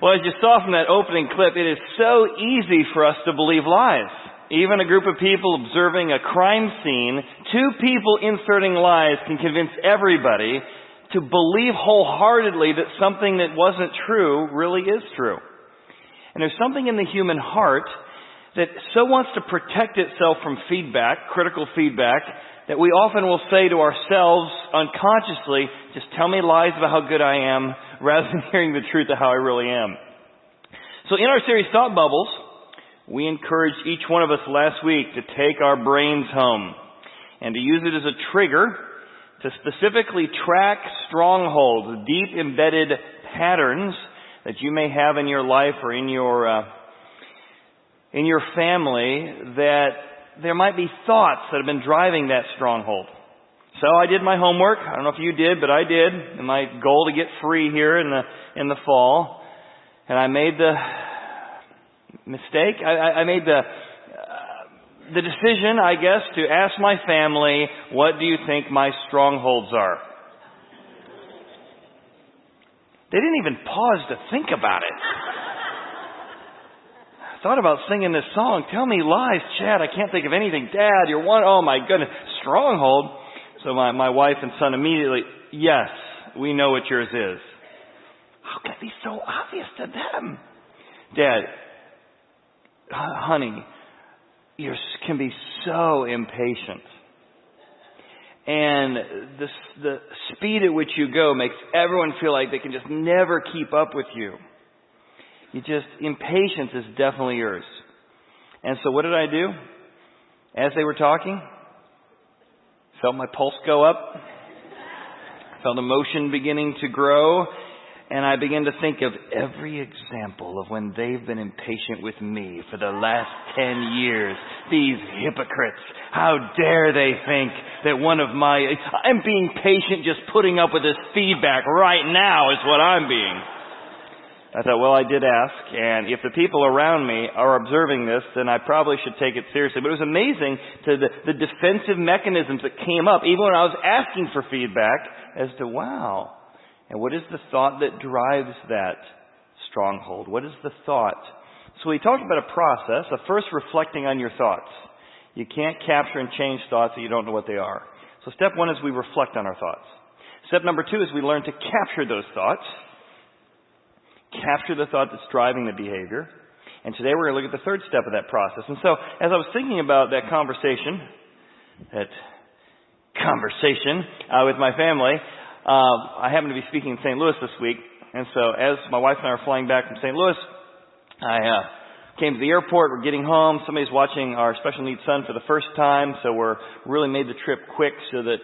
Well, as you saw from that opening clip, it is so easy for us to believe lies. Even a group of people observing a crime scene, two people inserting lies can convince everybody to believe wholeheartedly that something that wasn't true really is true. And there's something in the human heart that so wants to protect itself from feedback, critical feedback, that we often will say to ourselves unconsciously, just tell me lies about how good I am, rather than hearing the truth of how I really am. So in our series Thought Bubbles, we encouraged each one of us last week to take our brains home and to use it as a trigger to specifically track strongholds, deep embedded patterns that you may have in your life or in your family, that there might be thoughts that have been driving that stronghold. So I did my homework. I don't know if you did, but I did. And my goal to get free here in the fall. And I made the mistake. I made the decision, I guess, to ask my family, what do you think my strongholds are? They didn't even pause to think about it. I thought about singing this song, Tell Me Lies, Chad, I can't think of anything. Dad, you're one, oh my goodness, stronghold. So my wife and son immediately, yes, we know what yours is. How can it be so obvious to them? Dad, honey, you can be so impatient. And the speed at which you go makes everyone feel like they can just never keep up with you. Impatience is definitely yours. And so what did I do? As they were talking, felt my pulse go up, felt emotion beginning to grow, and I began to think of every example of when they've been impatient with me for the last 10 years. These hypocrites. How dare they think that I'm being patient just putting up with this feedback right now is what I'm being. I thought, well, I did ask, and if the people around me are observing this, then I probably should take it seriously. But it was amazing to the defensive mechanisms that came up, even when I was asking for feedback, as to, wow. And what is the thought that drives that stronghold? What is the thought? So we talked about a process of first reflecting on your thoughts. You can't capture and change thoughts if you don't know what they are. So step one is we reflect on our thoughts. Step number two is we learn to capture those thoughts. Capture the thought that's driving the behavior. And today we're going to look at the third step of that process. And so as I was thinking about that conversation with my family, I happened to be speaking in St. Louis this week. And so as my wife and I were flying back from St. Louis, I came to the airport. We're getting home. Somebody's watching our special needs son for the first time. So we're really made the trip quick so that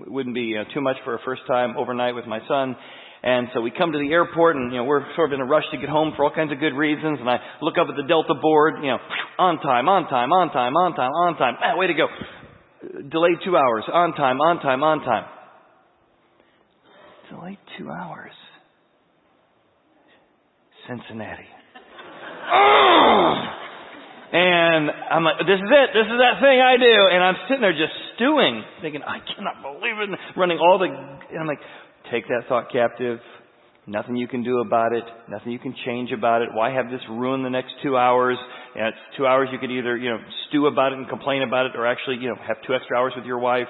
it wouldn't be too much for a first time overnight with my son. And so we come to the airport, and, we're sort of in a rush to get home for all kinds of good reasons. And I look up at the Delta board, on time. Ah, way to go. Delayed 2 hours. On time. Delayed 2 hours. Cincinnati. And I'm like, this is it. This is that thing I do. And I'm sitting there just stewing, thinking, I cannot believe it. And I'm like, take that thought captive. Nothing you can do about it. Nothing you can change about it. Why have this ruin the next 2 hours? It's 2 hours you could either, stew about it and complain about it, or actually, have 2 extra hours with your wife.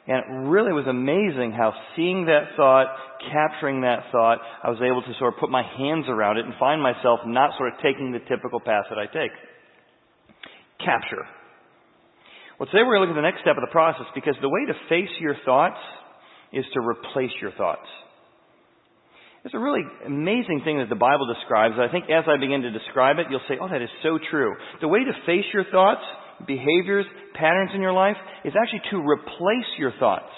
And it really was amazing how seeing that thought, capturing that thought, I was able to sort of put my hands around it and find myself not sort of taking the typical path that I take. Capture. Well, today we're going to look at the next step of the process, because the way to face your thoughts is to replace your thoughts. It's a really amazing thing that the Bible describes. I think as I begin to describe it, you'll say, oh, that is so true. The way to face your thoughts, behaviors, patterns in your life is actually to replace your thoughts.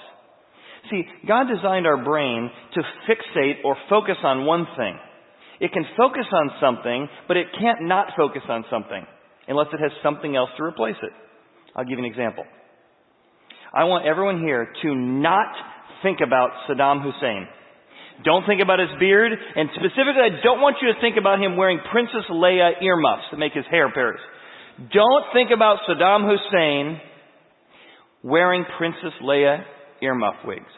See, God designed our brain to fixate or focus on one thing. It can focus on something, but it can't not focus on something unless it has something else to replace it. I'll give you an example. I want everyone here to not think about Saddam Hussein. Don't think about his beard, and specifically, I don't want you to think about him wearing Princess Leia earmuffs that make his hair Paris. Don't think about Saddam Hussein wearing Princess Leia earmuff wigs.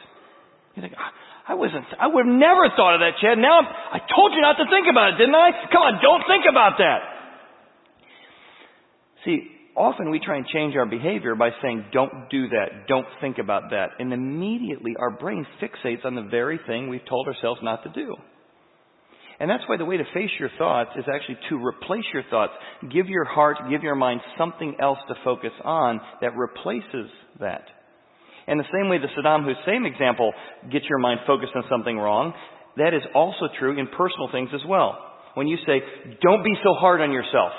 You think, I would have never thought of that, Chad. Now I told you not to think about it, didn't I? Come on, don't think about that. See, often we try and change our behavior by saying, don't do that, don't think about that. And immediately our brain fixates on the very thing we've told ourselves not to do. And that's why the way to face your thoughts is actually to replace your thoughts. Give your heart, give your mind something else to focus on that replaces that. And the same way the Saddam Hussein example gets your mind focused on something wrong, that is also true in personal things as well. When you say, don't be so hard on yourself.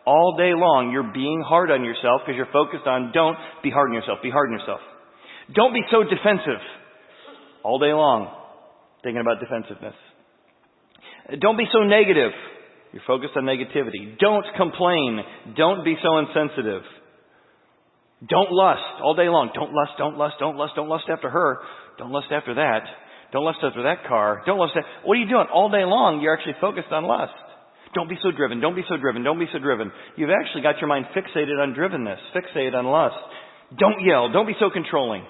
All day long, you're being hard on yourself because you're focused on don't be hard on yourself. Be hard on yourself. Don't be so defensive. All day long, thinking about defensiveness. Don't be so negative. You're focused on negativity. Don't complain. Don't be so insensitive. Don't lust all day long. Don't lust, don't lust, don't lust, don't lust after her. Don't lust after that. Don't lust after that car. Don't lust after... What are you doing? All day long, you're actually focused on lust. Don't be so driven. Don't be so driven. Don't be so driven. You've actually got your mind fixated on drivenness, fixated on lust. Don't yell. Don't be so controlling.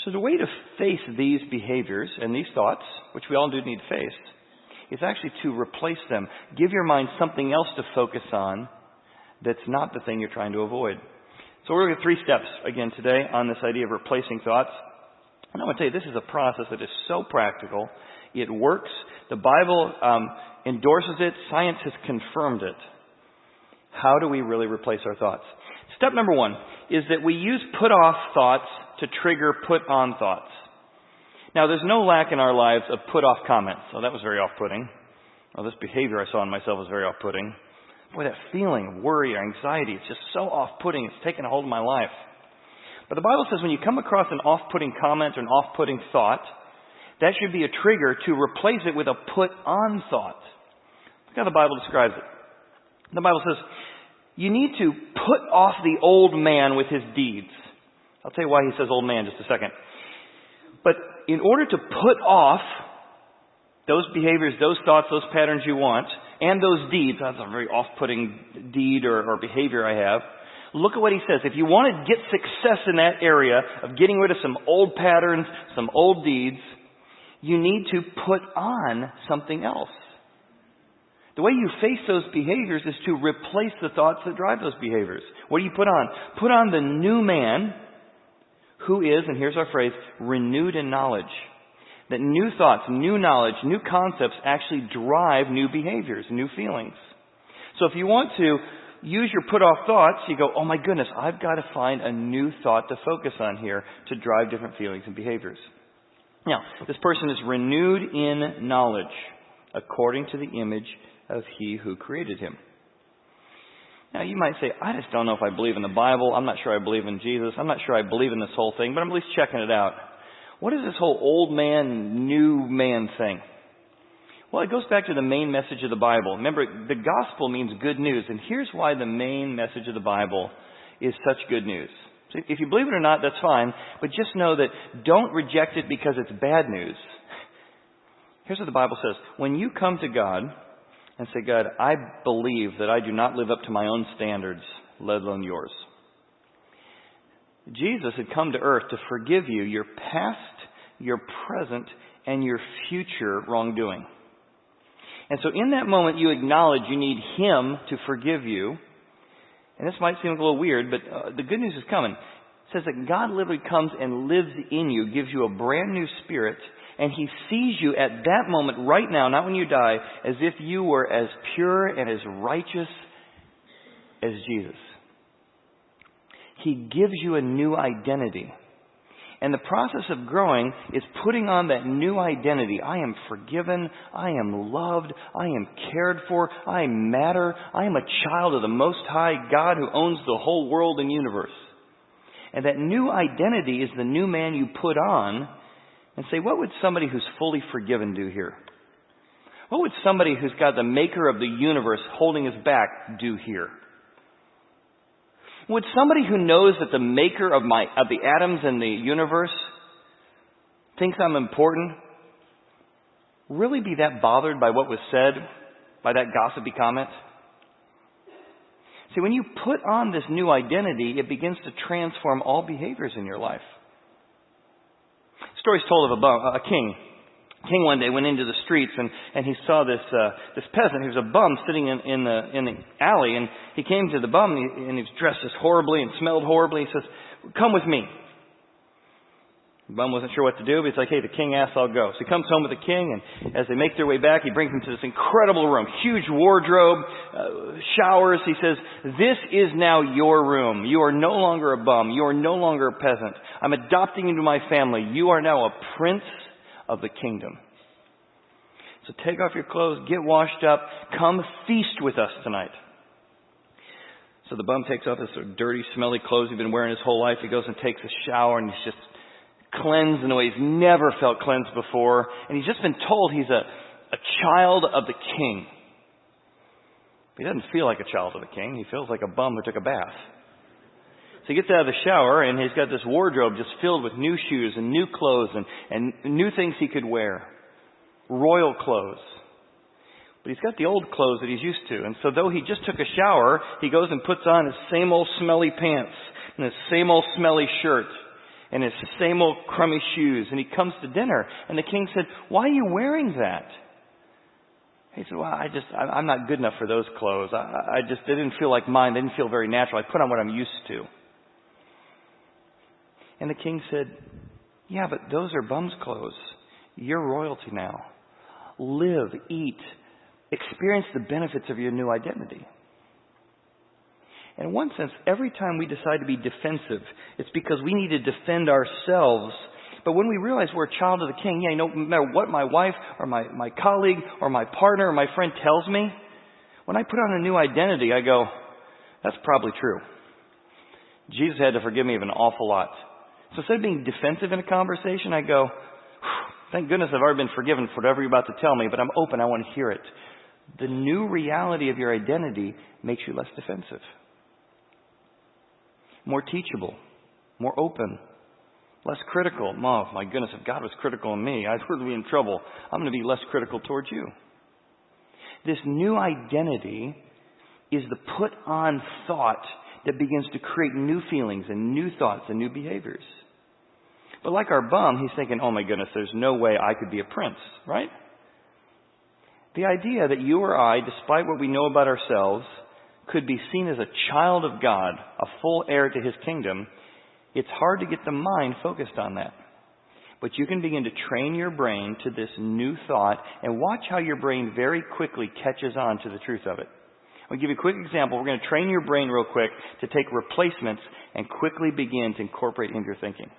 So the way to face these behaviors and these thoughts, which we all do need to face, is actually to replace them. Give your mind something else to focus on that's not the thing you're trying to avoid. So we're going to 3 steps again today on this idea of replacing thoughts. And I want to tell you, this is a process that is so practical. It works. The Bible endorses it. Science has confirmed it. How do we really replace our thoughts? Step number 1 is that we use put-off thoughts to trigger put-on thoughts. Now, there's no lack in our lives of put-off comments. Oh, that was very off-putting. Oh, this behavior I saw in myself was very off-putting. Boy, that feeling of worry or anxiety, it's just so off-putting. It's taken a hold of my life. But the Bible says when you come across an off-putting comment or an off-putting thought, that should be a trigger to replace it with a put-on thought. Look how the Bible describes it. The Bible says, you need to put off the old man with his deeds. I'll tell you why he says old man in just a second. But in order to put off those behaviors, those thoughts, those patterns you want, and those deeds, that's a very off-putting deed or behavior I have, look at what he says. If you want to get success in that area of getting rid of some old patterns, some old deeds, you need to put on something else. The way you face those behaviors is to replace the thoughts that drive those behaviors. What do you put on? Put on the new man who is, and here's our phrase, renewed in knowledge. That new thoughts, new knowledge, new concepts actually drive new behaviors, new feelings. So if you want to use your put-off thoughts, you go, oh my goodness, I've got to find a new thought to focus on here to drive different feelings and behaviors. Now, this person is renewed in knowledge according to the image of he who created him. Now, you might say, I just don't know if I believe in the Bible. I'm not sure I believe in Jesus. I'm not sure I believe in this whole thing, but I'm at least checking it out. What is this whole old man, new man thing? Well, it goes back to the main message of the Bible. Remember, the gospel means good news, and here's why the main message of the Bible is such good news. So if you believe it or not, that's fine, but just know that don't reject it because it's bad news. Here's what the Bible says. When you come to God and say, God, I believe that I do not live up to my own standards, let alone yours. Jesus had come to earth to forgive you your past, your present, and your future wrongdoing. And so in that moment, you acknowledge you need him to forgive you. And this might seem a little weird, but the good news is coming. It says that God literally comes and lives in you, gives you a brand new spirit, and he sees you at that moment, right now, not when you die, as if you were as pure and as righteous as Jesus. He gives you a new identity. And the process of growing is putting on that new identity. I am forgiven. I am loved. I am cared for. I matter. I am a child of the Most High God who owns the whole world and universe. And that new identity is the new man you put on and say, what would somebody who's fully forgiven do here? What would somebody who's got the maker of the universe holding his back do here? Would somebody who knows that the maker of the atoms in the universe thinks I'm important really be that bothered by what was said, by that gossipy comment? See, when you put on this new identity, it begins to transform all behaviors in your life. Story's told of a king. King one day went into the streets and he saw this peasant who was a bum sitting in the alley, and he came to the bum and he was dressed just horribly and smelled horribly. He says, "Come with me." The bum wasn't sure what to do, but he's like, "Hey, the king asks, I'll go." So he comes home with the king, and as they make their way back, he brings him to this incredible room, huge wardrobe, showers. He says, "This is now your room. You are no longer a bum. You are no longer a peasant. I'm adopting you into my family. You are now a prince of the kingdom. So take off your clothes, get washed up, come feast with us tonight." So the bum takes off his sort of dirty, smelly clothes he's been wearing his whole life. He goes and takes a shower, and he's just cleansed in a way he's never felt cleansed before. And he's just been told he's a child of the king. He doesn't feel like a child of the king. He feels like a bum who took a bath. So he gets out of the shower, and he's got this wardrobe just filled with new shoes and new clothes and new things he could wear. Royal clothes. But he's got the old clothes that he's used to. And so though he just took a shower, he goes and puts on his same old smelly pants and his same old smelly shirt and his same old crummy shoes. And he comes to dinner, and the king said, "Why are you wearing that?" He said, "Well, I'm not good enough for those clothes. They didn't feel like mine. They didn't feel very natural. I put on what I'm used to." And the king said, "Yeah, but those are bum's clothes. You're royalty now. Live, eat, experience the benefits of your new identity." And in one sense, every time we decide to be defensive, it's because we need to defend ourselves. But when we realize we're a child of the king, no matter what my wife or my colleague or my partner or my friend tells me, when I put on a new identity, I go, "That's probably true. Jesus had to forgive me of an awful lot." So instead of being defensive in a conversation, I go, "Thank goodness I've already been forgiven for whatever you're about to tell me, but I'm open. I want to hear it." The new reality of your identity makes you less defensive. More teachable. More open. Less critical. Oh, my goodness, if God was critical of me, I'd really be in trouble. I'm going to be less critical towards you. This new identity is the put-on thought that begins to create new feelings and new thoughts and new behaviors. But like our bum, he's thinking, "Oh my goodness, there's no way I could be a prince," right? The idea that you or I, despite what we know about ourselves, could be seen as a child of God, a full heir to his kingdom, it's hard to get the mind focused on that. But you can begin to train your brain to this new thought and watch how your brain very quickly catches on to the truth of it. I'll give you a quick example. We're going to train your brain real quick to take replacements and quickly begin to incorporate into your thinking.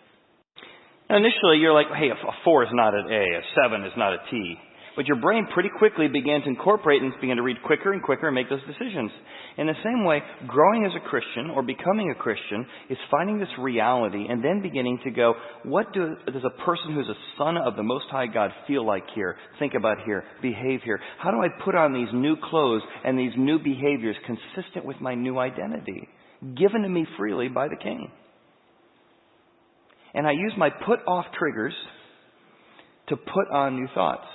Now initially you're like, "Hey, a 4 is not an A, a 7 is not a T." But your brain pretty quickly began to incorporate and began to read quicker and quicker and make those decisions. In the same way, growing as a Christian or becoming a Christian is finding this reality and then beginning to go, what does a person who's a son of the Most High God feel like here, think about here, behave here? How do I put on these new clothes and these new behaviors consistent with my new identity, given to me freely by the King? And I use my put-off triggers to put on new thoughts.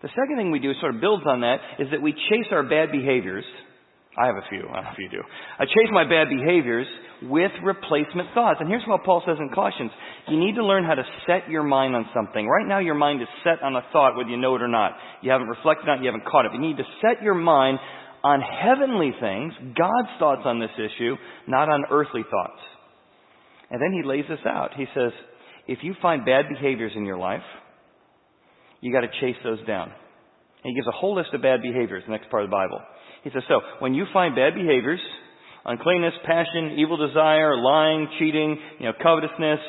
The second thing we do sort of builds on that is that we chase our bad behaviors. I have a few. I don't know if you do. I chase my bad behaviors with replacement thoughts. And here's what Paul says in Colossians. You need to learn how to set your mind on something. Right now your mind is set on a thought whether you know it or not. You haven't reflected on it. You haven't caught it. You need to set your mind on heavenly things, God's thoughts on this issue, not on earthly thoughts. And then he lays this out. He says, if you find bad behaviors in your life, you got to chase those down. And he gives a whole list of bad behaviors, the next part of the Bible. He says, so when you find bad behaviors, uncleanness, passion, evil desire, lying, cheating, covetousness,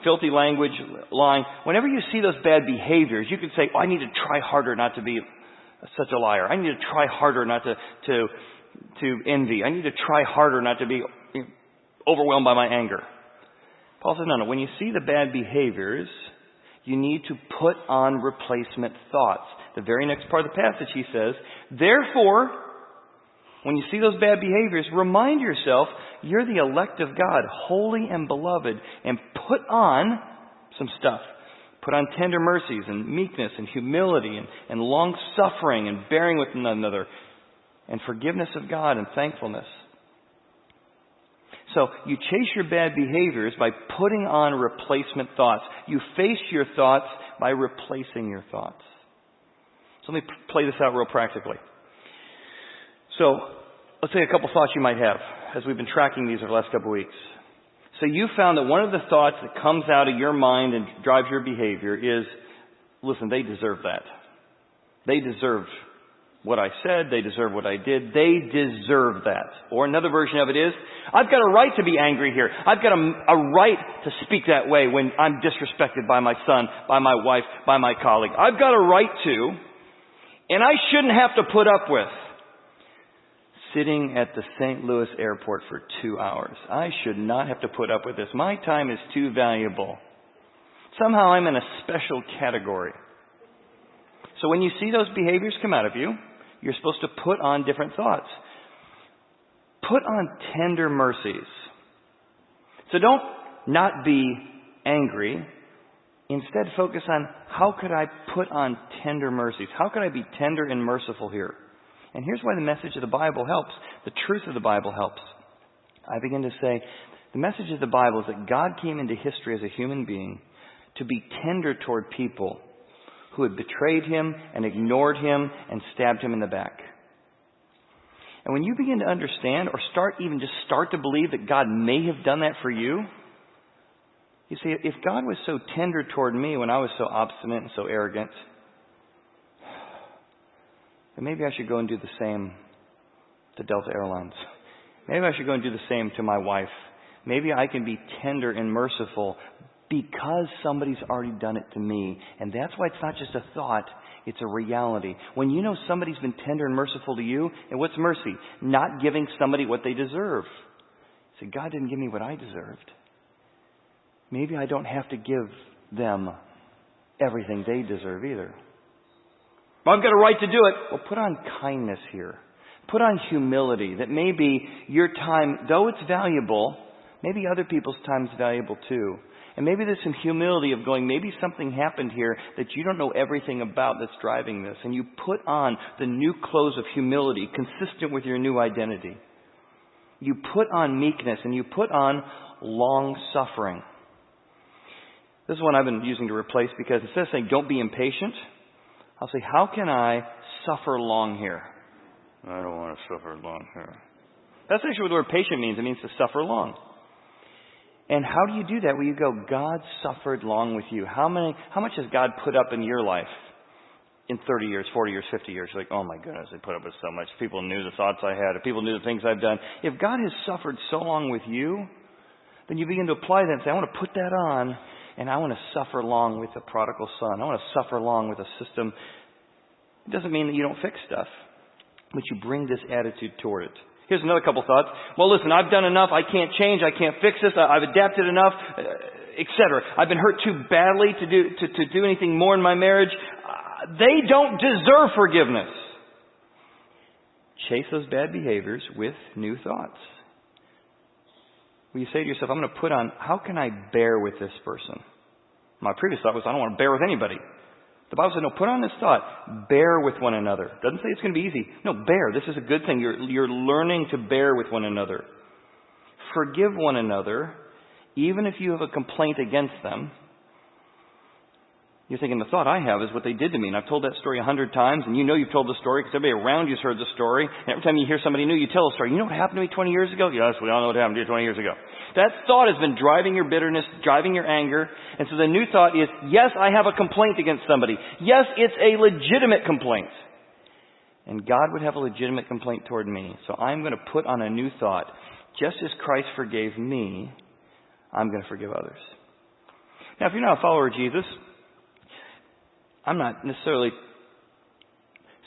filthy language, lying, whenever you see those bad behaviors, you can say, I need to try harder not to be such a liar. I need to try harder not to envy. I need to try harder not to be overwhelmed by my anger. Paul says, no. When you see the bad behaviors, you need to put on replacement thoughts. The very next part of the passage, he says, therefore, when you see those bad behaviors, remind yourself you're the elect of God, holy and beloved, and put on some stuff. Put on tender mercies and meekness and humility and long-suffering and bearing with one another and forgiveness of God and thankfulness. So you chase your bad behaviors by putting on replacement thoughts. You face your thoughts by replacing your thoughts. So let me play this out real practically. So let's say a couple thoughts you might have as we've been tracking these over the last couple weeks. So you found that one of the thoughts that comes out of your mind and drives your behavior is, listen, they deserve that. They deserve what I said. They deserve what I did. They deserve that. Or another version of it is, I've got a right to be angry here. I've got a right to speak that way when I'm disrespected by my son, by my wife, by my colleague. I've got a right to, and I shouldn't have to put up with sitting at the St. Louis airport for 2 hours. I should not have to put up with this. My time is too valuable. Somehow I'm in a special category. So when you see those behaviors come out of you, you're supposed to put on different thoughts. Put on tender mercies. So don't not be angry. Instead, focus on how could I put on tender mercies? How could I be tender and merciful here? And here's why the message of the Bible helps. The truth of the Bible helps. I begin to say, the message of the Bible is that God came into history as a human being to be tender toward people who had betrayed him and ignored him and stabbed him in the back. And when you begin to understand or start to believe that God may have done that for you, you see, if God was so tender toward me when I was so obstinate and so arrogant, then maybe I should go and do the same to Delta Airlines. Maybe I should go and do the same to my wife. Maybe I can be tender and merciful because somebody's already done it to me. And that's why it's not just a thought, it's a reality. When you know somebody's been tender and merciful to you, and what's mercy? Not giving somebody what they deserve. So God didn't give me what I deserved. Maybe I don't have to give them everything they deserve either. Well, I've got a right to do it. Well, put on kindness here. Put on humility, that maybe your time, though it's valuable, maybe other people's time is valuable too. And maybe there's some humility of going, maybe something happened here that you don't know everything about that's driving this. And you put on the new clothes of humility consistent with your new identity. You put on meekness and you put on long suffering. This is one I've been using to replace because instead of saying don't be impatient, I'll say, how can I suffer long here? I don't want to suffer long here. That's actually what the word patient means. It means to suffer long. And how do you do that? Well, you go, God suffered long with you. How much has God put up in your life in 30 years, 40 years, 50 years? You're like, oh my goodness, they put up with so much. People knew the thoughts I had. Or people knew the things I've done. If God has suffered so long with you, then you begin to apply that and say, I want to put that on, and I want to suffer long with the prodigal son. I want to suffer long with a system. It doesn't mean that you don't fix stuff, but you bring this attitude toward it. Here's another couple thoughts. Well, listen, I've done enough. I can't change. I can't fix this. I've adapted enough, etc. I've been hurt too badly to do anything more in my marriage. They don't deserve forgiveness. Chase those bad behaviors with new thoughts. Well, you say to yourself, I'm going to put on, how can I bear with this person? My previous thought was, I don't want to bear with anybody. The Bible said, no, put on this thought, bear with one another. It doesn't say it's going to be easy. No, bear. This is a good thing. You're learning to bear with one another. Forgive one another, even if you have a complaint against them. You're thinking, the thought I have is what they did to me. And I've told that story 100 times, and you know you've told the story because everybody around you's heard the story. And every time you hear somebody new, you tell a story. You know what happened to me 20 years ago? Yes, we all know what happened to you 20 years ago. That thought has been driving your bitterness, driving your anger. And so the new thought is, yes, I have a complaint against somebody. Yes, it's a legitimate complaint. And God would have a legitimate complaint toward me. So I'm going to put on a new thought. Just as Christ forgave me, I'm going to forgive others. Now, if you're not a follower of Jesus, I'm not necessarily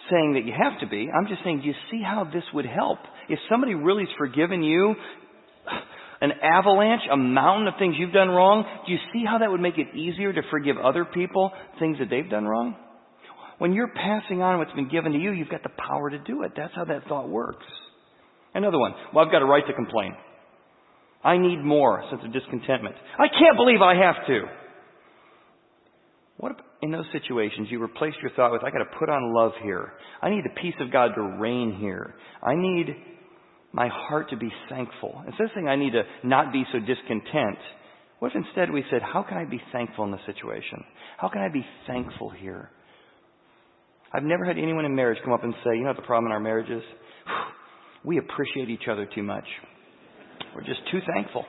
saying that you have to be. I'm just saying, do you see how this would help? If somebody really's forgiven you, an avalanche, a mountain of things you've done wrong, do you see how that would make it easier to forgive other people things that they've done wrong? When you're passing on what's been given to you, you've got the power to do it. That's how that thought works. Another one. Well, I've got a right to complain. I need more, sense of discontentment. I can't believe I have to. What if in those situations you replace your thought with, I got to put on love here. I need the peace of God to reign here. I need my heart to be thankful. Instead of saying I need to not be so discontent, what if instead we said, how can I be thankful in this situation? How can I be thankful here? I've never had anyone in marriage come up and say, you know what the problem in our marriage is? We appreciate each other too much. We're just too thankful.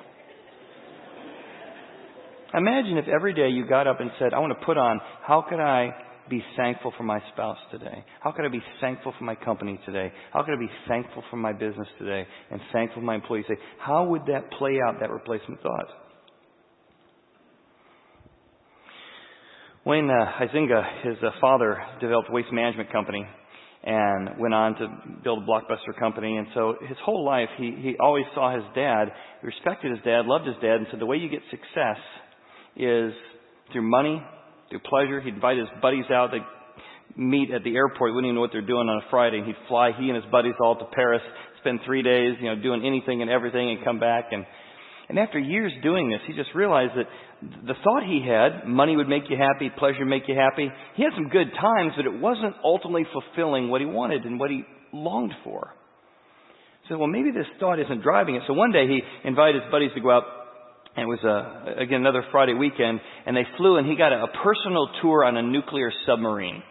Imagine if every day you got up and said, I want to put on, how could I be thankful for my spouse today? How could I be thankful for my company today? How could I be thankful for my business today and thankful for my employees today? How would that play out, that replacement thought? Wayne Huizinga, his father, developed a waste management company and went on to build a blockbuster company. And so his whole life, he always saw his dad, respected his dad, loved his dad, and said the way you get success is through money, through pleasure. He'd invite his buddies out. They'd meet at the airport. He wouldn't even know what they're doing on a Friday. And he'd fly, he and his buddies, all to Paris, spend 3 days, doing anything and everything, and come back. And after years doing this, he just realized that the thought he had, money would make you happy, pleasure would make you happy. He had some good times, but it wasn't ultimately fulfilling what he wanted and what he longed for. So, well, maybe this thought isn't driving it. So one day he invited his buddies to go out. And it was, again, another Friday weekend, and they flew, and he got a personal tour on a nuclear submarine.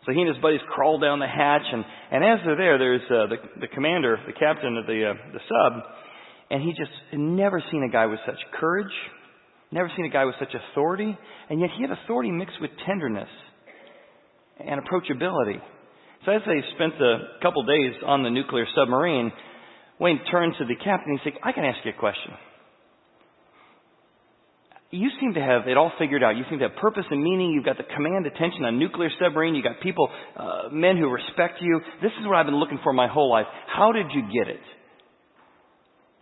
So he and his buddies crawled down the hatch, and as they're there, there's the commander, the captain of the sub, and he just had never seen a guy with such courage, never seen a guy with such authority, and yet he had authority mixed with tenderness and approachability. So as they spent a couple days on the nuclear submarine, Wayne turned to the captain and he said, I can ask you a question. You seem to have it all figured out. You seem to have purpose and meaning. You've got the command attention on a nuclear submarine. You've got people, men who respect you. This is what I've been looking for my whole life. How did you get it?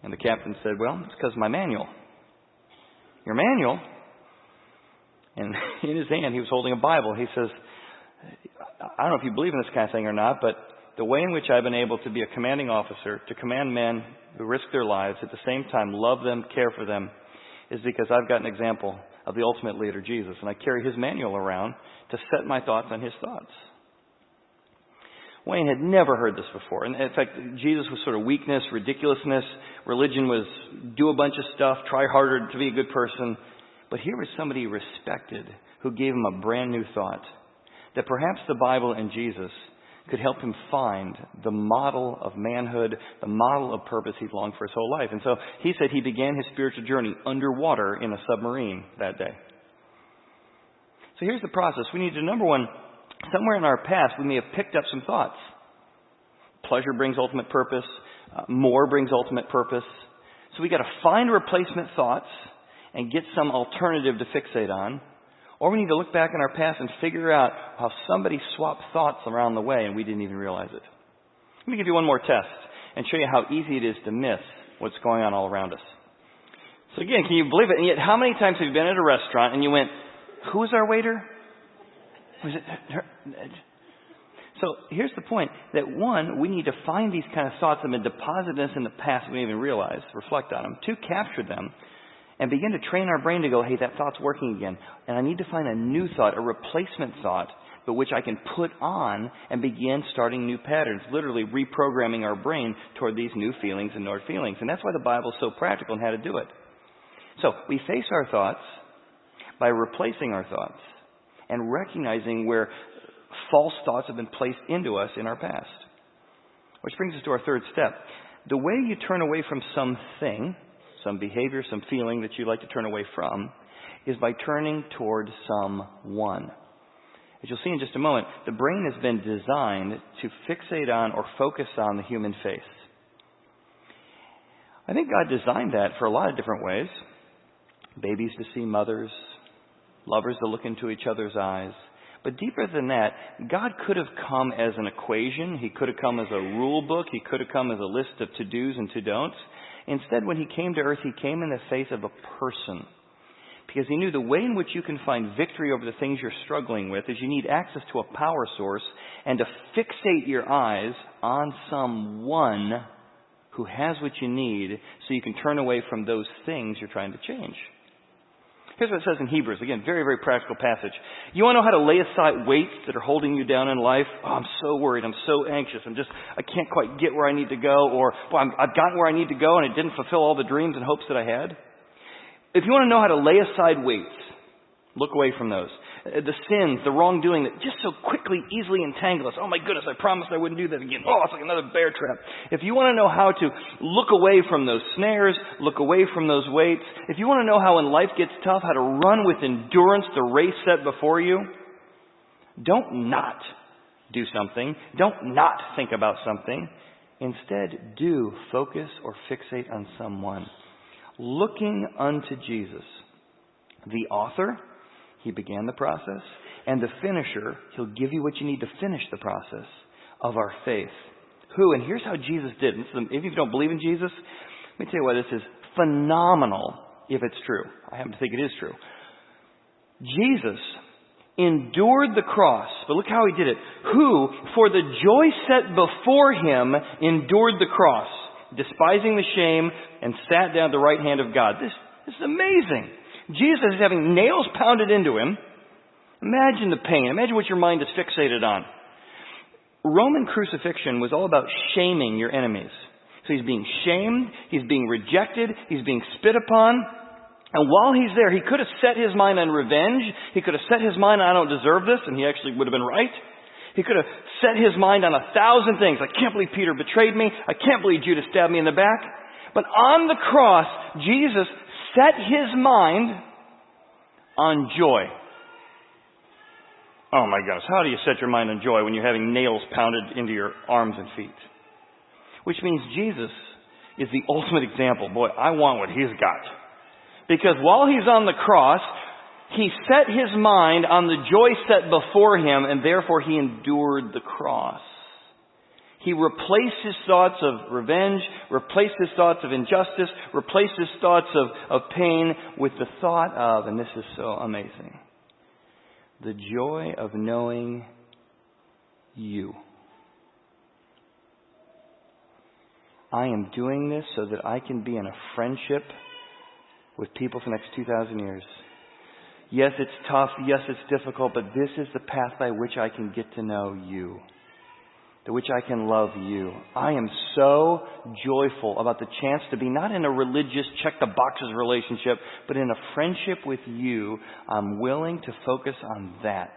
And the captain said, well, it's because of my manual. Your manual? And in his hand, he was holding a Bible. He says, I don't know if you believe in this kind of thing or not, but the way in which I've been able to be a commanding officer, to command men who risk their lives, at the same time love them, care for them, is because I've got an example of the ultimate leader, Jesus, and I carry his manual around to set my thoughts on his thoughts. Wayne had never heard this before. And in fact, Jesus was sort of weakness, ridiculousness. Religion was do a bunch of stuff, try harder to be a good person. But here was somebody he respected who gave him a brand new thought, that perhaps the Bible and Jesus could help him find the model of manhood, the model of purpose he'd longed for his whole life. And so he said he began his spiritual journey underwater in a submarine that day. So here's the process. We need to, number one, somewhere in our past we may have picked up some thoughts. Pleasure brings ultimate purpose. More brings ultimate purpose. So we got to find replacement thoughts and get some alternative to fixate on. Or we need to look back in our past and figure out how somebody swapped thoughts around the way and we didn't even realize it. Let me give you one more test and show you how easy it is to miss what's going on all around us. So again, can you believe it? And yet, how many times have you been at a restaurant and you went, who is our waiter? Was it her? So here's the point, that one, we need to find these kind of thoughts that have been deposited in us in the past we didn't even realize, reflect on them. Two, capture them. And begin to train our brain to go, hey, that thought's working again. And I need to find a new thought, a replacement thought, but which I can put on and begin starting new patterns, literally reprogramming our brain toward these new feelings and new feelings. And that's why the Bible's so practical in how to do it. So we face our thoughts by replacing our thoughts and recognizing where false thoughts have been placed into us in our past. Which brings us to our third step. The way you turn away from something, some behavior, some feeling that you'd like to turn away from, is by turning toward someone. As you'll see in just a moment, the brain has been designed to fixate on or focus on the human face. I think God designed that for a lot of different ways. Babies to see mothers, lovers to look into each other's eyes. But deeper than that, God could have come as an equation. He could have come as a rule book. He could have come as a list of to-dos and to-don'ts. Instead, when he came to earth, he came in the face of a person. Because he knew the way in which you can find victory over the things you're struggling with is you need access to a power source and to fixate your eyes on someone who has what you need so you can turn away from those things you're trying to change. Here's what it says in Hebrews. Again, very, very practical passage. You want to know how to lay aside weights that are holding you down in life? Oh, I'm so worried. I'm so anxious. I can't quite get where I need to go. Or, I've gotten where I need to go and it didn't fulfill all the dreams and hopes that I had. If you want to know how to lay aside weights, look away from those. The sins, the wrongdoing that just so quickly, easily entangle us. Oh my goodness, I promised I wouldn't do that again. Oh, it's like another bear trap. If you want to know how to look away from those snares, look away from those weights, if you want to know how when life gets tough, how to run with endurance the race set before you, don't not do something. Don't not think about something. Instead, do focus or fixate on someone. Looking unto Jesus, the author. He began the process. And the finisher, He'll give you what you need to finish the process of our faith. Who, and here's how Jesus did. If you don't believe in Jesus, let me tell you why this is phenomenal if it's true. I happen to think it is true. Jesus endured the cross, but look how He did it. Who, for the joy set before Him, endured the cross, despising the shame, and sat down at the right hand of God. This is amazing. Jesus is having nails pounded into Him. Imagine the pain. Imagine what your mind is fixated on. Roman crucifixion was all about shaming your enemies. So He's being shamed, He's being rejected, He's being spit upon. And while He's there, He could have set His mind on revenge. He could have set His mind on, I don't deserve this, and He actually would have been right. He could have set His mind on 1,000 things. I can't believe Peter betrayed me. I can't believe Judas stabbed me in the back. But on the cross, Jesus set His mind on joy. Oh my goodness, how do you set your mind on joy when you're having nails pounded into your arms and feet? Which means Jesus is the ultimate example. Boy, I want what He's got. Because while He's on the cross, He set His mind on the joy set before Him, and therefore He endured the cross. He replaced His thoughts of revenge, replaced His thoughts of injustice, replaced His thoughts of pain with the thought of, and this is so amazing, the joy of knowing You. I am doing this so that I can be in a friendship with people for the next 2,000 years. Yes, it's tough. Yes, it's difficult, but this is the path by which I can get to know You, to which I can love You. I am so joyful about the chance to be not in a religious check-the-boxes relationship, but in a friendship with You. I'm willing to focus on that.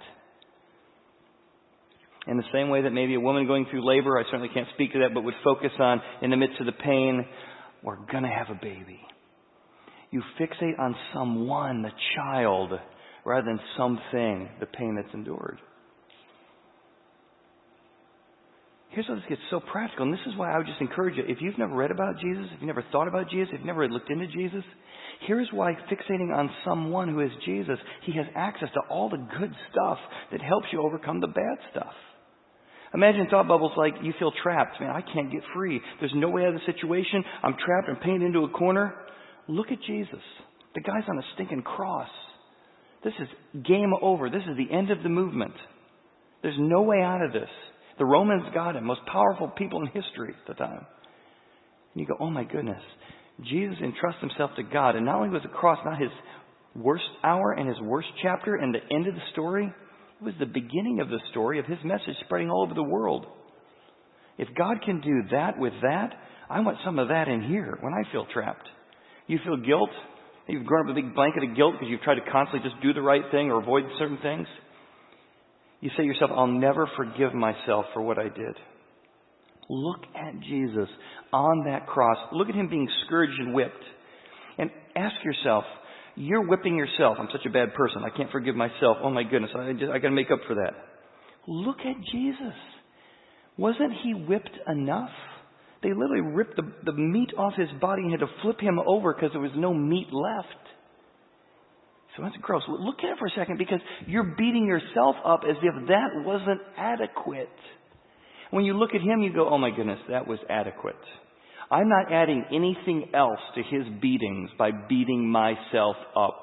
In the same way that maybe a woman going through labor, I certainly can't speak to that, but would focus on, in the midst of the pain, we're going to have a baby. You fixate on someone, the child, rather than something, the pain that's endured. Here's how this gets so practical, and this is why I would just encourage you. If you've never read about Jesus, if you've never thought about Jesus, if you've never looked into Jesus, here's why fixating on someone who is Jesus, He has access to all the good stuff that helps you overcome the bad stuff. Imagine thought bubbles like you feel trapped. Man, I can't get free. There's no way out of the situation. I'm trapped and painted into a corner. Look at Jesus. The guy's on a stinking cross. This is game over. This is the end of the movement. There's no way out of this. The Romans got him, most powerful people in history at the time. And you go, oh my goodness. Jesus entrusts Himself to God. And not only was the cross not His worst hour and His worst chapter and the end of the story, it was the beginning of the story of His message spreading all over the world. If God can do that with that, I want some of that in here when I feel trapped. You feel guilt? You've grown up with a big blanket of guilt because you've tried to constantly just do the right thing or avoid certain things. You say to yourself, I'll never forgive myself for what I did. Look at Jesus on that cross. Look at Him being scourged and whipped. And ask yourself, you're whipping yourself. I'm such a bad person. I can't forgive myself. Oh my goodness, I got to make up for that. Look at Jesus. Wasn't He whipped enough? They literally ripped the meat off His body and had to flip Him over because there was no meat left. So that's gross. Look at it for a second, because you're beating yourself up as if that wasn't adequate. When you look at Him, you go, oh my goodness, that was adequate. I'm not adding anything else to His beatings by beating myself up.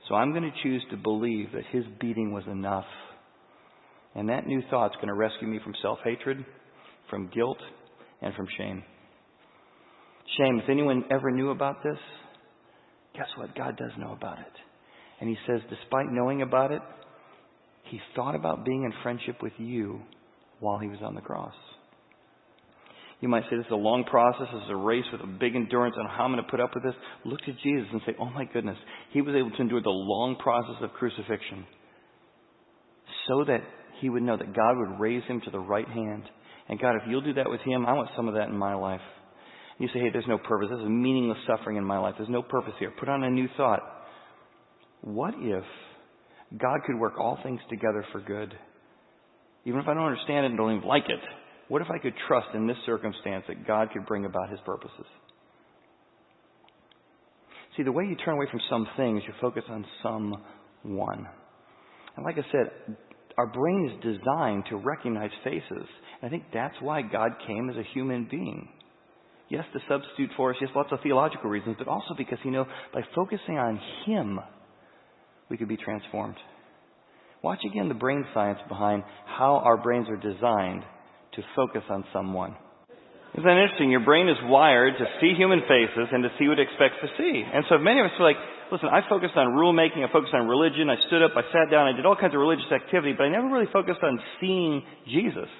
So I'm going to choose to believe that His beating was enough. And that new thought's going to rescue me from self-hatred, from guilt, and from shame. Shame, if anyone ever knew about this, Guess what? God does know about it. And he says, despite knowing about it, he thought about being in friendship with you while he was on the cross. You might say this is a long process, this is a race with a big endurance on how I'm going to put up with this. Look to Jesus and say, oh my goodness, he was able to endure the long process of crucifixion so that he would know that God would raise him to the right hand. And God, if you'll do that with him, I want some of that in my life. You say, hey, there's no purpose. This is meaningless suffering in my life. There's no purpose here. Put on a new thought. What if God could work all things together for good? Even if I don't understand it and don't even like it, what if I could trust in this circumstance that God could bring about his purposes? See, the way you turn away from some things, you focus on someone. And like I said, our brain is designed to recognize faces. And I think that's why God came as a human being. Yes, to substitute for us. Yes, lots of theological reasons. But also because, by focusing on him, we could be transformed. Watch again the brain science behind how our brains are designed to focus on someone. Isn't that interesting? Your brain is wired to see human faces and to see what it expects to see. And so many of us are like, listen, I focused on rulemaking, I focused on religion, I stood up, I sat down, I did all kinds of religious activity, but I never really focused on seeing Jesus.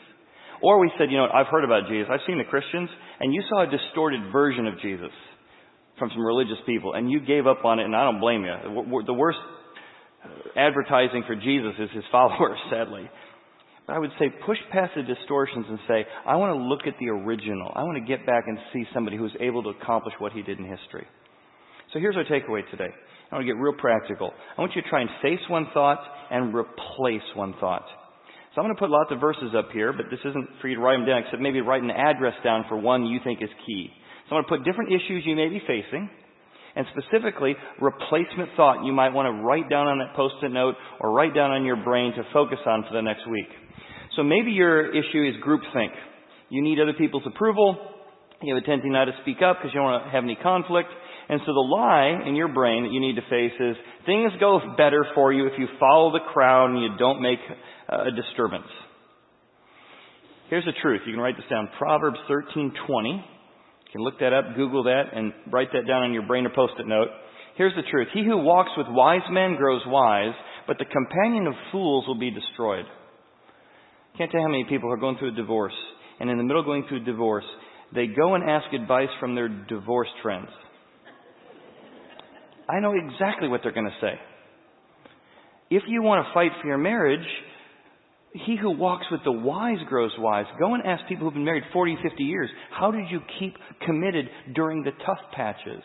Or we said, I've heard about Jesus, I've seen the Christians, and you saw a distorted version of Jesus from some religious people, and you gave up on it, and I don't blame you. The worst advertising for Jesus is his followers, sadly. But I would say push past the distortions and say, I want to look at the original. I want to get back and see somebody who was able to accomplish what he did in history. So here's our takeaway today. I want to get real practical. I want you to try and face one thought and replace one thought. So I'm going to put lots of verses up here, but this isn't for you to write them down, except maybe write an address down for one you think is key. So I'm going to put different issues you may be facing, and specifically, replacement thought you might want to write down on that Post-it note or write down on your brain to focus on for the next week. So maybe your issue is groupthink. You need other people's approval. You have a tendency not to speak up because you don't want to have any conflict. And so the lie in your brain that you need to face is things go better for you if you follow the crowd and you don't make a disturbance. Here's the truth. You can write this down. Proverbs 13:20. You can look that up, Google that, and write that down on your brain or Post-it note. Here's the truth. He who walks with wise men grows wise, but the companion of fools will be destroyed. Can't tell how many people are going through a divorce, and in the middle of going through a divorce, they go and ask advice from their divorced friends. I know exactly what they're going to say. If you want to fight for your marriage, he who walks with the wise grows wise. Go and ask people who've been married 40, 50 years, how did you keep committed during the tough patches?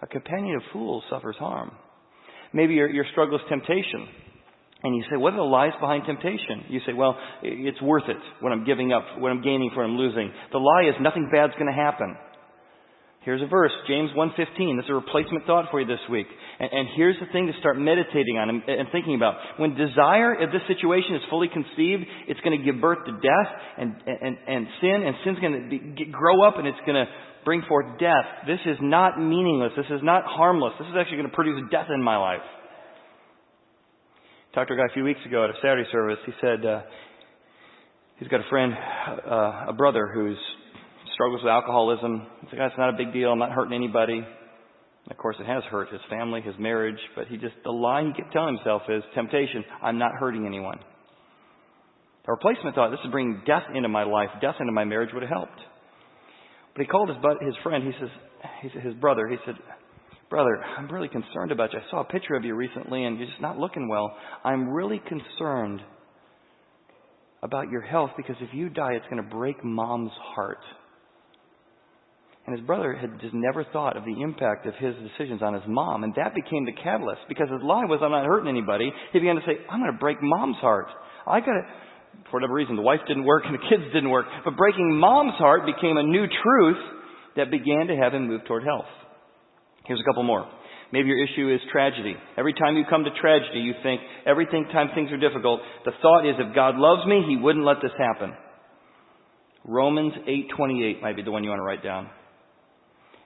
A companion of fools suffers harm. Maybe your struggle is temptation. And you say, what are the lies behind temptation? You say, well, it's worth it when I'm giving up, when I'm gaining, when I'm losing. The lie is nothing bad's going to happen. Here's a verse, James 1:15. This is a replacement thought for you this week. And here's the thing to start meditating on and thinking about. When desire of this situation is fully conceived, it's going to give birth to death and sin. And sin's going to grow up and it's going to bring forth death. This is not meaningless. This is not harmless. This is actually going to produce death in my life. Talked to a guy a few weeks ago at a Saturday service. He said he's got a friend, a brother who's struggles with alcoholism. He said, it's not a big deal. I'm not hurting anybody. Of course, it has hurt his family, his marriage. But the lie he kept telling himself is temptation. I'm not hurting anyone. The replacement thought, this is bringing death into my life. Death into my marriage would have helped. But he called his friend. He said, his brother. He said, brother, I'm really concerned about you. I saw a picture of you recently and you're just not looking well. I'm really concerned about your health because if you die, it's going to break Mom's heart. And his brother had just never thought of the impact of his decisions on his mom. And that became the catalyst because his lie was, I'm not hurting anybody. He began to say, I'm going to break Mom's heart. For whatever reason, the wife didn't work and the kids didn't work. But breaking Mom's heart became a new truth that began to have him move toward health. Here's a couple more. Maybe your issue is tragedy. Every time you come to tragedy, you think, every time things are difficult, the thought is, if God loves me, He wouldn't let this happen. Romans 8:28 might be the one you want to write down.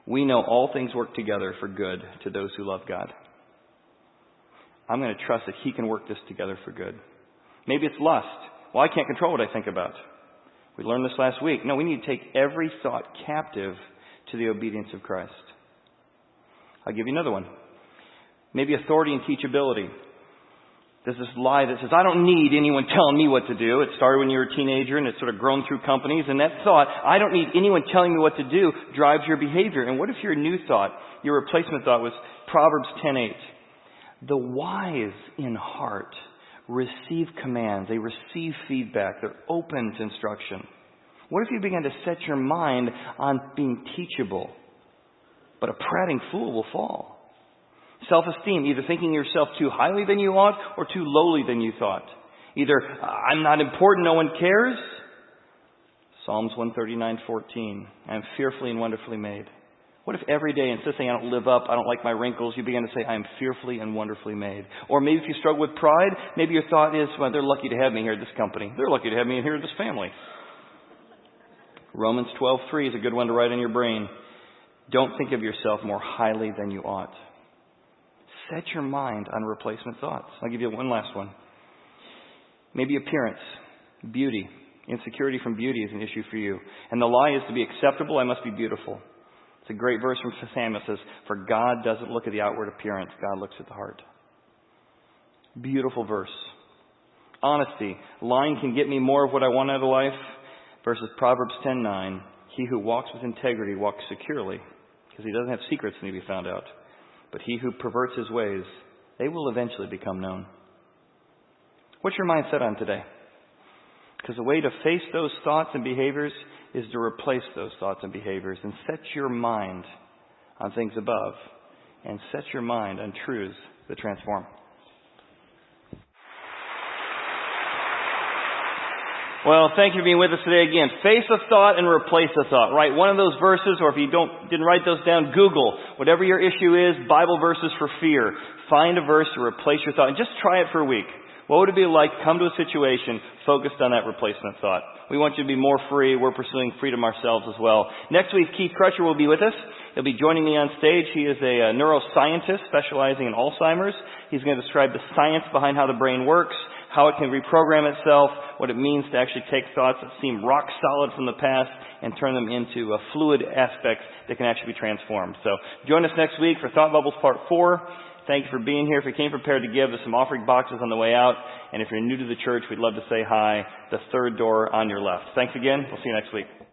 We know all things work together for good to those who love God. I'm going to trust that He can work this together for good. Maybe it's lust. Well, I can't control what I think about. We learned this last week. No, we need to take every thought captive to the obedience of Christ. I'll give you another one. Maybe authority and teachability. There's this lie that says, I don't need anyone telling me what to do. It started when you were a teenager and it's sort of grown through companies. And that thought, I don't need anyone telling me what to do, drives your behavior. And what if your new thought, your replacement thought was Proverbs 10:8? The wise in heart receive commands. They receive feedback. They're open to instruction. What if you began to set your mind on being teachable? But a prating fool will fall. Self-esteem, either thinking yourself too highly than you ought or too lowly than you thought. Either, I'm not important, no one cares. Psalms 139:14, I am fearfully and wonderfully made. What if every day, instead of saying I don't live up, I don't like my wrinkles, you began to say I am fearfully and wonderfully made? Or maybe if you struggle with pride, maybe your thought is, well, they're lucky to have me here at this company. They're lucky to have me here at this family. Romans 12:3 is a good one to write in your brain. Don't think of yourself more highly than you ought. Set your mind on replacement thoughts. I'll give you one last one. Maybe appearance, beauty. Insecurity from beauty is an issue for you. And the lie is to be acceptable, I must be beautiful. It's a great verse from Samuel. It says, for God doesn't look at the outward appearance. God looks at the heart. Beautiful verse. Honesty. Lying can get me more of what I want out of life. Versus Proverbs 10:9. He who walks with integrity walks securely, because he doesn't have secrets that need to be found out. But he who perverts his ways, they will eventually become known. What's your mind set on today? Because the way to face those thoughts and behaviors is to replace those thoughts and behaviors and set your mind on things above and set your mind on truths that transform. Well, thank you for being with us today again. Face a thought and replace a thought. Write one of those verses, or if you didn't write those down, Google. Whatever your issue is, Bible verses for fear. Find a verse to replace your thought and just try it for a week. What would it be like to come to a situation focused on that replacement thought? We want you to be more free. We're pursuing freedom ourselves as well. Next week, Keith Crutcher will be with us. He'll be joining me on stage. He is a neuroscientist specializing in Alzheimer's. He's going to describe the science behind how the brain works, how it can reprogram itself, what it means to actually take thoughts that seem rock solid from the past and turn them into fluid aspects that can actually be transformed. So join us next week for Thought Bubbles Part 4. Thank you for being here. If you came prepared to give, there's some offering boxes on the way out. And if you're new to the church, we'd love to say hi. The third door on your left. Thanks again. We'll see you next week.